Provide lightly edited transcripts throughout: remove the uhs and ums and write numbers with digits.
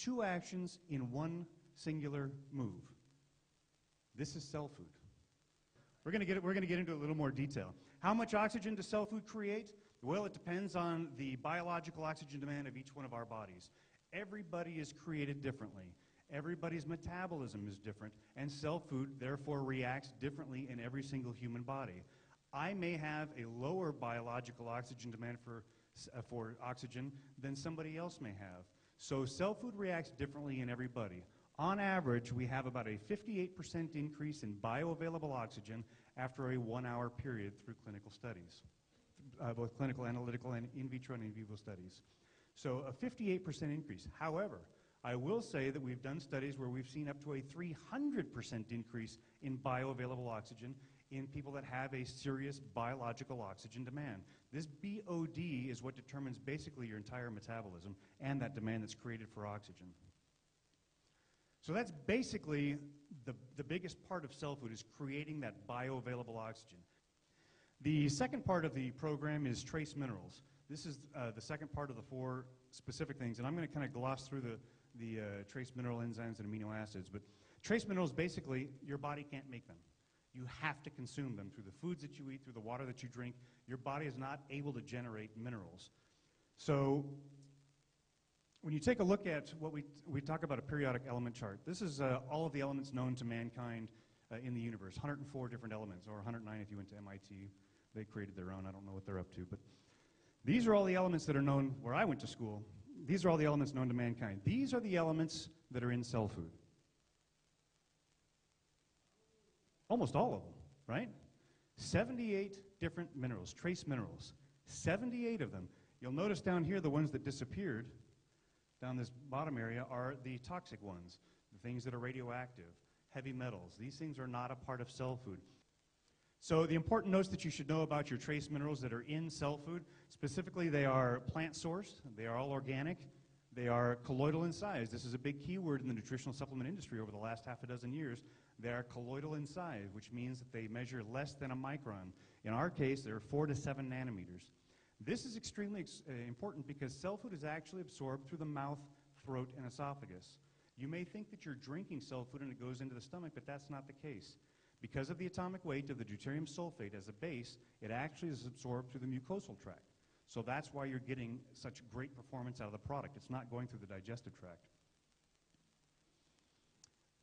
2 actions in one singular move. This is cell food. We're going to get into a little more detail. How much oxygen does cell food create? Well, it depends on the biological oxygen demand of each one of our bodies. Everybody is created differently. Everybody's metabolism is different, and cell food therefore reacts differently in every single human body. I may have a lower biological oxygen demand for oxygen than somebody else may have. So cell food reacts differently in everybody. On average, we have about a 58% increase in bioavailable oxygen after a 1-hour period through clinical studies, both clinical, analytical, and in vitro and in vivo studies. So a 58% increase. However, I will say that we've done studies where we've seen up to a 300% increase in bioavailable oxygen in people that have a serious biological oxygen demand. This BOD is what determines basically your entire metabolism and that demand that's created for oxygen. So that's basically the biggest part of cell food, is creating that bioavailable oxygen. The second part of the program is trace minerals. This is the second part of the 4 specific things, and I'm going to kind of gloss through the trace mineral enzymes and amino acids. But trace minerals, basically, your body can't make them. You have to consume them through the foods that you eat, through the water that you drink. Your body is not able to generate minerals. So when you take a look at what we talk about, a periodic element chart, this is all of the elements known to mankind in the universe, 104 different elements, or 109 if you went to MIT. They created their own. I don't know what they're up to. But these are all the elements that are known where I went to school. These are all the elements known to mankind. These are the elements that are in cell food. Almost all of them, right? 78 different minerals, trace minerals. 78 of them. You'll notice down here the ones that disappeared down this bottom area are the toxic ones, the things that are radioactive, heavy metals. These things are not a part of cell food. So the important notes that you should know about your trace minerals that are in cell food, specifically they are plant sourced, they are all organic, they are colloidal in size. This is a big keyword in the nutritional supplement industry over the last half a dozen years. They are colloidal in size, which means that they measure less than a micron. In our case, they're 4 to 7 nanometers. This is extremely important because cell food is actually absorbed through the mouth, throat, and esophagus. You may think that you're drinking cell food and it goes into the stomach, but that's not the case. Because of the atomic weight of the deuterium sulfate as a base, it actually is absorbed through the mucosal tract. So that's why you're getting such great performance out of the product. It's not going through the digestive tract.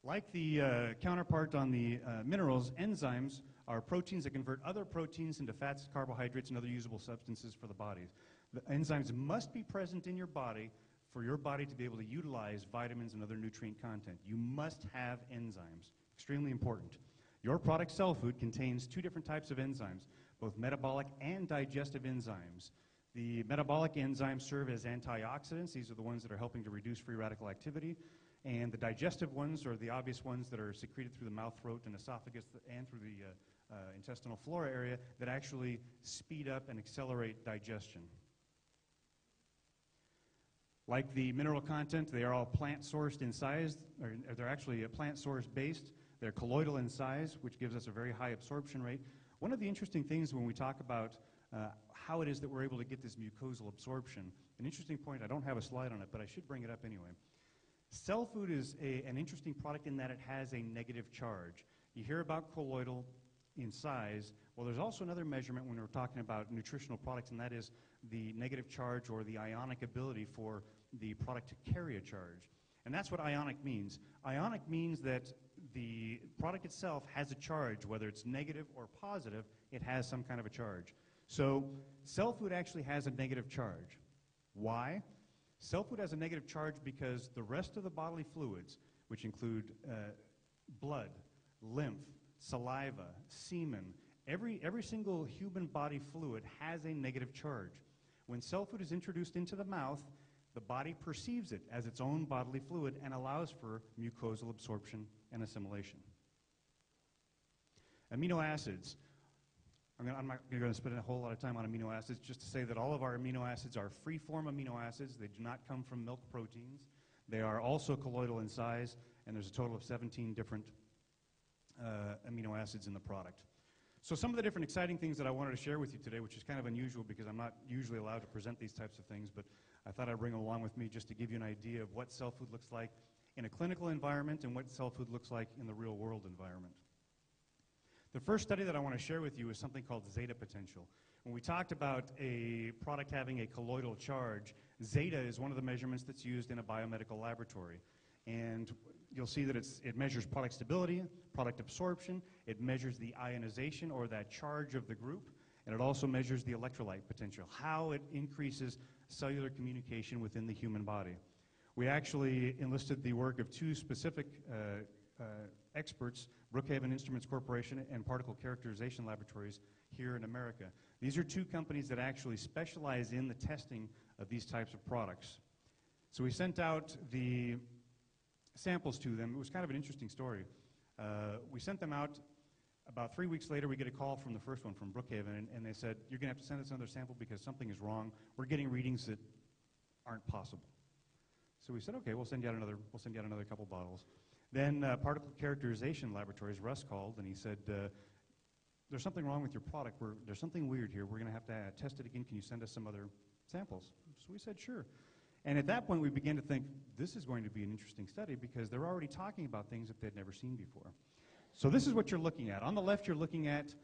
Like the counterpart on the minerals, enzymes are proteins that convert other proteins into fats, carbohydrates, and other usable substances for the body. The enzymes must be present in your body for your body to be able to utilize vitamins and other nutrient content. You must have enzymes. Extremely important. Your product, cell food, contains 2 different types of enzymes, both metabolic and digestive enzymes. The metabolic enzymes serve as antioxidants. These are the ones that are helping to reduce free radical activity. And the digestive ones are the obvious ones that are secreted through the mouth, throat, and esophagus, and through the intestinal flora area that actually speed up and accelerate digestion. Like the mineral content, they are all plant-sourced in size, or they're actually plant-source based. They're colloidal in size, which gives us a very high absorption rate. One of the interesting things when we talk about how it is that we're able to get this mucosal absorption, an interesting point, I don't have a slide on it, but I should bring it up anyway. Cell food is an interesting product in that it has a negative charge. You hear about colloidal in size. Well, there's also another measurement when we're talking about nutritional products, and that is the negative charge or the ionic ability for the product to carry a charge. And that's what ionic means. Ionic means that the product itself has a charge, whether it's negative or positive, it has some kind of a charge. So cell food actually has a negative charge. Why? Cell food has a negative charge because the rest of the bodily fluids, which include blood, lymph, saliva, semen, every single human body fluid has a negative charge. When cell food is introduced into the mouth, the body perceives it as its own bodily fluid and allows for mucosal absorption and assimilation. Amino acids. I'm not going to spend a whole lot of time on amino acids, just to say that all of our amino acids are free-form amino acids. They do not come from milk proteins. They are also colloidal in size, and there's a total of 17 different amino acids in the product. So some of the different exciting things that I wanted to share with you today, which is kind of unusual because I'm not usually allowed to present these types of things, but I thought I'd bring them along with me just to give you an idea of what cell food looks like in a clinical environment and what cell food looks like in the real world environment. The first study that I want to share with you is something called zeta potential. When we talked about a product having a colloidal charge, zeta is one of the measurements that's used in a biomedical laboratory. And you'll see that it measures product stability, product absorption, it measures the ionization or that charge of the group, and it also measures the electrolyte potential, how it increases cellular communication within the human body. We actually enlisted the work of two specific experts, Brookhaven Instruments Corporation and Particle Characterization Laboratories here in America. These are two companies that actually specialize in the testing of these types of products. So we sent out the samples to them. It was kind of an interesting story. We sent them out. About 3 weeks later, we get a call from the first one, from Brookhaven, and they said, "You're going to have to send us another sample because something is wrong. We're getting readings that aren't possible." So we said, "Okay, we'll send you out another couple bottles." Then Particle Characterization Laboratories, Russ called, and he said, "There's something wrong with your product. There's something weird here. We're going to have to test it again. Can you send us some other samples?" So we said, "Sure." And at that point, we began to think, this is going to be an interesting study because they're already talking about things that they'd never seen before. So this is what you're looking at. On the left, you're looking at